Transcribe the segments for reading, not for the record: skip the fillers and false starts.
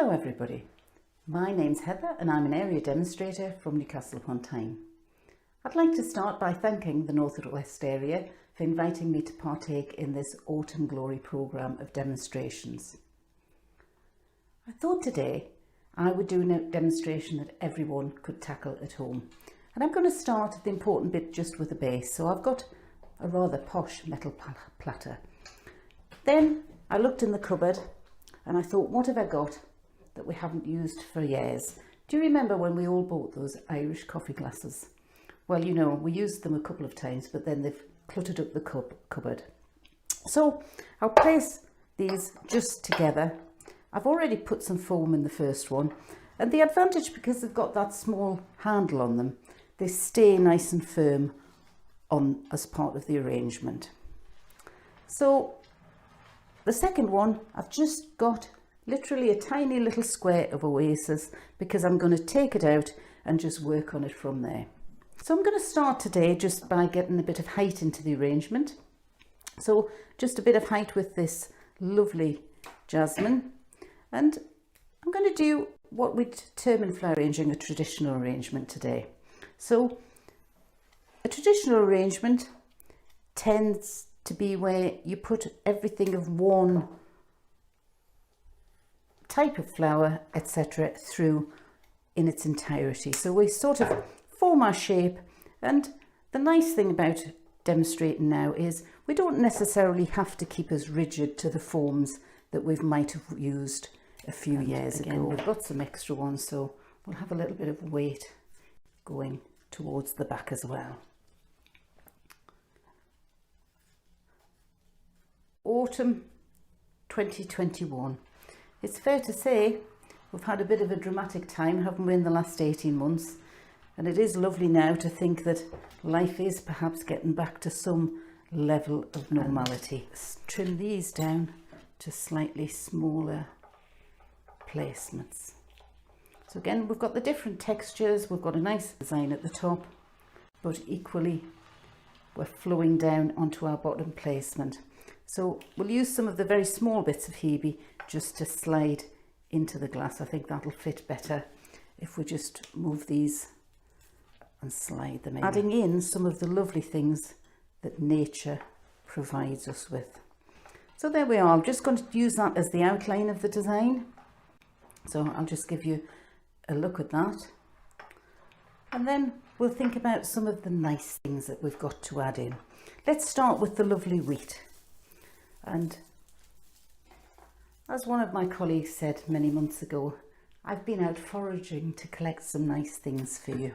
Hello everybody, my name's Heather and I'm an area demonstrator from Newcastle upon Tyne. I'd like to start by thanking the North West area for inviting me to partake in this Autumn Glory programme of demonstrations. I thought today I would do a demonstration that everyone could tackle at home, and I'm going to start the important bit just with the base. So I've got a rather posh metal platter. Then I looked in the cupboard and I thought, what have I got that we haven't used for years? Do you remember when we all bought those Irish coffee glasses? Well, you know, we used them a couple of times, but then they've cluttered up the cupboard. So I'll place these just together. I've already put some foam in the first one, and the advantage, because they've got that small handle on them, they stay nice and firm on as part of the arrangement. So the second one, I've just got literally a tiny little square of Oasis because I'm going to take it out and just work on it from there. So I'm going to start today just by getting a bit of height into the arrangement. So just a bit of height with this lovely jasmine, and I'm going to do what we term in flower arranging a traditional arrangement today. So a traditional arrangement tends to be where you put everything of one type of flower, etc., through in its entirety. So we sort of form our shape, and the nice thing about demonstrating now is we don't necessarily have to keep as rigid to the forms that we might have used a few years ago. We've got some extra ones, so we'll have a little bit of weight going towards the back as well. Autumn 2021. It's fair to say we've had a bit of a dramatic time, haven't we, in the last 18 months? And it is lovely now to think that life is perhaps getting back to some level of normality. Let's trim these down to slightly smaller placements. So again, we've got the different textures, we've got a nice design at the top, but equally we're flowing down onto our bottom placement. So we'll use some of the very small bits of Hebe just to slide into the glass. I think that'll fit better if we just move these and slide them in. Adding in some of the lovely things that nature provides us with. So there we are. I'm just going to use that as the outline of the design. So I'll just give you a look at that. And then we'll think about some of the nice things that we've got to add in. Let's start with the lovely wheat. And as one of my colleagues said many months ago, I've been out foraging to collect some nice things for you.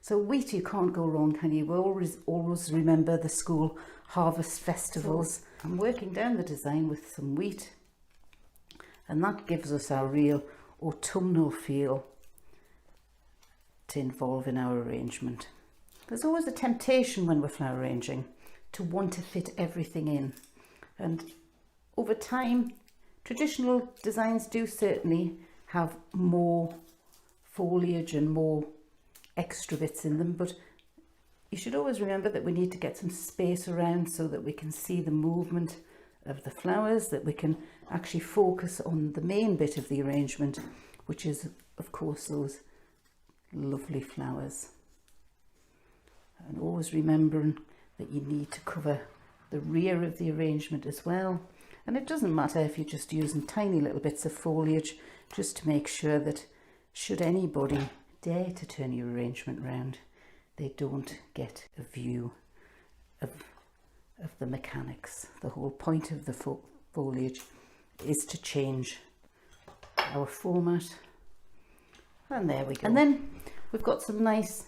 So wheat, you can't go wrong, can you? We always remember the school harvest festivals. So I'm working down the design with some wheat, and that gives us our real autumnal feel to involve in our arrangement. There's always a temptation when we're flower arranging to want to fit everything in. And over time, traditional designs do certainly have more foliage and more extra bits in them, but you should always remember that we need to get some space around so that we can see the movement of the flowers, that we can actually focus on the main bit of the arrangement, which is, of course, those lovely flowers. And always remembering that you need to cover the rear of the arrangement as well. And it doesn't matter if you're just using tiny little bits of foliage, just to make sure that should anybody dare to turn your arrangement round, they don't get a view of the mechanics. The whole point of the foliage is to change our format. And there we go. And then we've got some nice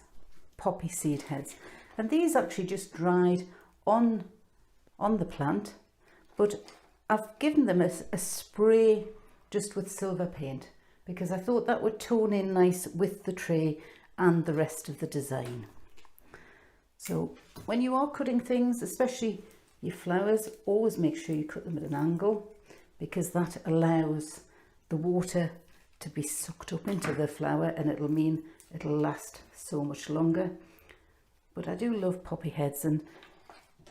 poppy seed heads. And these actually just dried on the plant, but I've given them a spray just with silver paint because I thought that would tone in nice with the tray and the rest of the design. So when you are cutting things, especially your flowers, always make sure you cut them at an angle because that allows the water to be sucked up into the flower, and it'll mean it'll last so much longer. But I do love poppy heads, and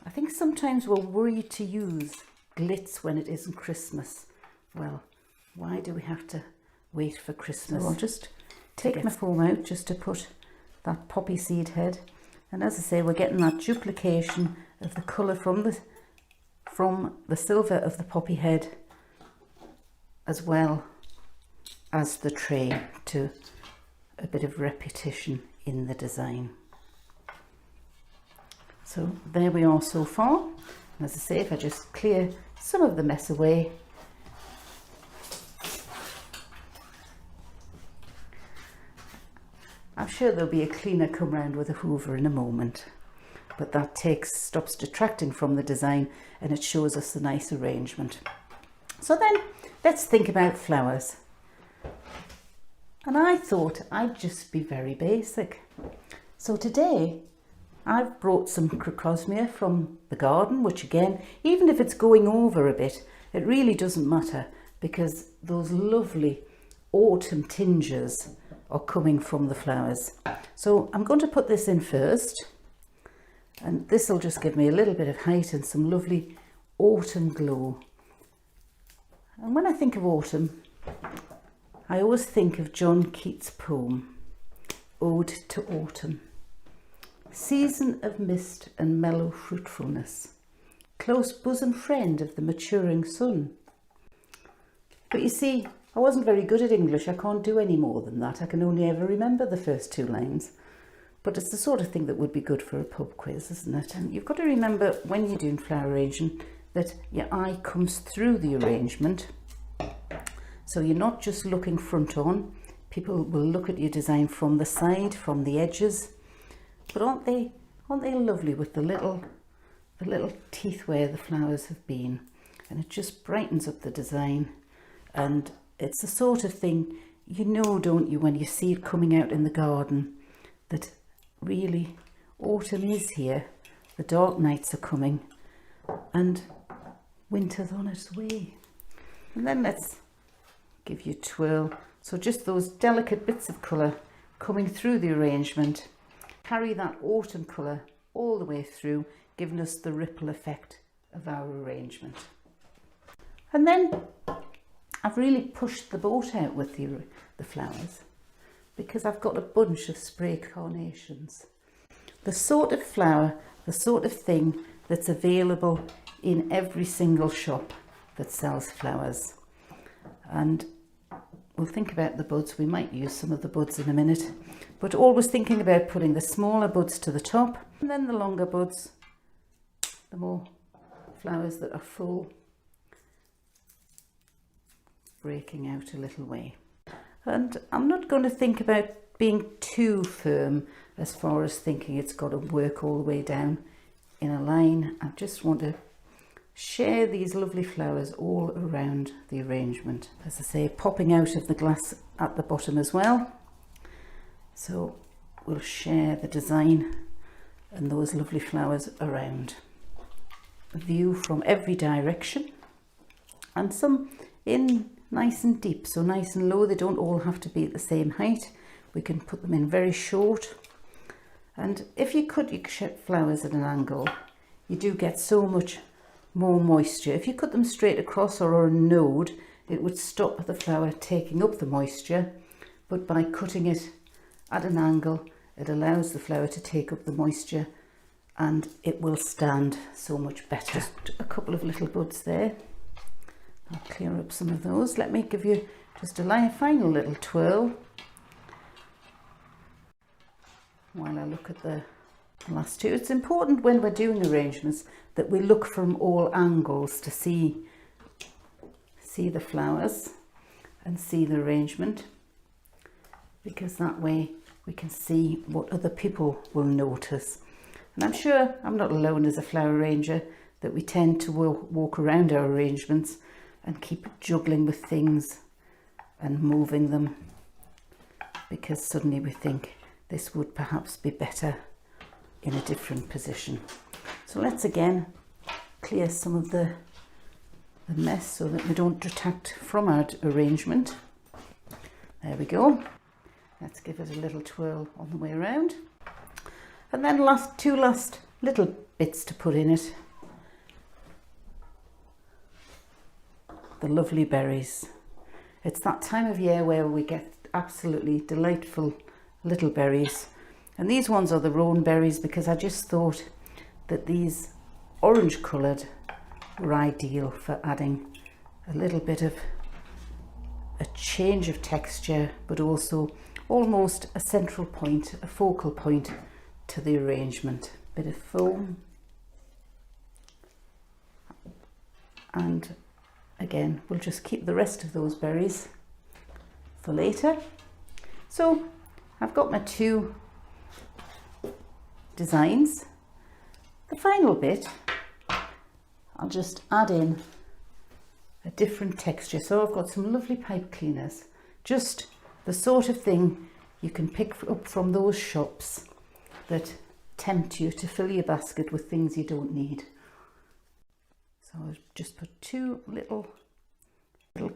I think sometimes we're worried to use glitz when it isn't Christmas. Well, why do we have to wait for Christmas. So I'll just take my foam out just to put that poppy seed head. And as I say, we're getting that duplication of the colour from the silver of the poppy head, as well as the tray, to a bit of repetition in the design. So there we are so far. And as I say, if I just clear some of the mess away, I'm sure there'll be a cleaner come round with a hoover in a moment, but that stops detracting from the design, and it shows us a nice arrangement. So then let's think about flowers. And I thought I'd just be very basic. So today I've brought some Crocosmia from the garden, which again, even if it's going over a bit, it really doesn't matter, because those lovely autumn tinges are coming from the flowers. So I'm going to put this in first, and this will just give me a little bit of height and some lovely autumn glow. And when I think of autumn, I always think of John Keats' poem, Ode to Autumn. Season of mist and mellow fruitfulness, close bosom friend of the maturing sun. But you see, I wasn't very good at English. I can't do any more than that. I can only ever remember the first two lines. But it's the sort of thing that would be good for a pub quiz, isn't it? And you've got to remember when you're doing flower arranging that your eye comes through the arrangement. So you're not just looking front on. People will look at your design from the side, from the edges. But aren't they lovely with the little teeth where the flowers have been? And it just brightens up the design. And it's the sort of thing, you know, don't you, when you see it coming out in the garden, that really autumn is here, the dark nights are coming, and winter's on its way. And then let's give you a twirl. So just those delicate bits of colour coming through the arrangement, carry that autumn colour all the way through, giving us the ripple effect of our arrangement. And then I've really pushed the boat out with the flowers, because I've got a bunch of spray carnations. The sort of flower, the sort of thing that's available in every single shop that sells flowers. And we'll think about the buds. We might use some of the buds in a minute, but always thinking about putting the smaller buds to the top, and then the longer buds, the more flowers that are full, breaking out a little way. And I'm not going to think about being too firm as far as thinking it's got to work all the way down in a line. I just want to share these lovely flowers all around the arrangement. As I say, popping out of the glass at the bottom as well. So we'll share the design and those lovely flowers around. A view from every direction, and some in nice and deep, so nice and low. They don't all have to be at the same height. We can put them in very short. And if you cut your flowers at an angle, you do get so much more moisture. If you cut them straight across or a node, it would stop the flower taking up the moisture. But by cutting it at an angle, it allows the flower to take up the moisture, and it will stand so much better. Just a couple of little buds there. I'll clear up some of those. Let me give you just a final little twirl while I look at the last two. It's important when we're doing arrangements that we look from all angles to see the flowers and see the arrangement, because that way we can see what other people will notice. And I'm sure I'm not alone as a flower arranger that we tend to walk around our arrangements and keep juggling with things and moving them, because suddenly we think this would perhaps be better in a different position. So let's again clear some of the mess so that we don't detract from our arrangement. There we go. Let's give it a little twirl on the way around. And then two last little bits to put in it. The lovely berries. It's that time of year where we get absolutely delightful little berries. And these ones are the roan berries because I just thought that these orange coloured were ideal for adding a little bit of a change of texture, but also almost a central point, a focal point to the arrangement. Bit of foam. And again, we'll just keep the rest of those berries for later. So I've got my two designs. The final bit, I'll just add in a different texture. So I've got some lovely pipe cleaners, just the sort of thing you can pick up from those shops that tempt you to fill your basket with things you don't need. So I'll just put two little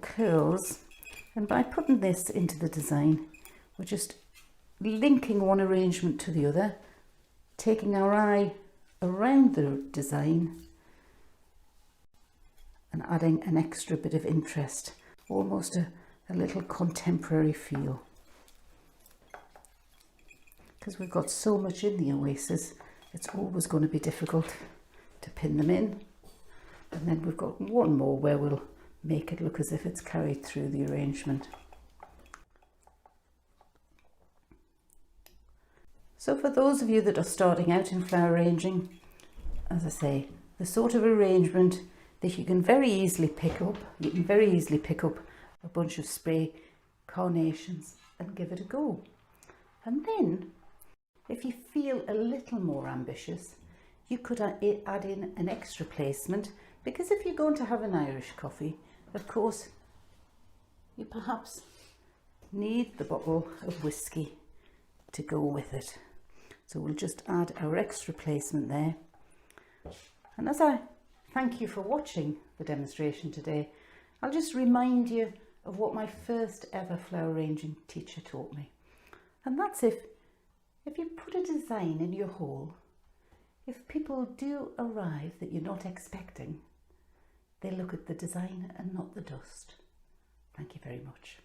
curls, and by putting this into the design, we're just linking one arrangement to the other, taking our eye around the design and adding an extra bit of interest, almost a little contemporary feel. Because we've got so much in the oasis, it's always going to be difficult to pin them in. And then we've got one more where we'll make it look as if it's carried through the arrangement. So for those of you that are starting out in flower arranging, as I say, the sort of arrangement that you can very easily pick up, a bunch of spray carnations and give it a go. And then, if you feel a little more ambitious, you could add in an extra placement, because if you're going to have an Irish coffee, of course, you perhaps need the bottle of whiskey to go with it. So we'll just add our extra placement there. And as I thank you for watching the demonstration today, I'll just remind you of what my first ever flower arranging teacher taught me. And that's if you put a design in your hall, if people do arrive that you're not expecting, they look at the design and not the dust. Thank you very much.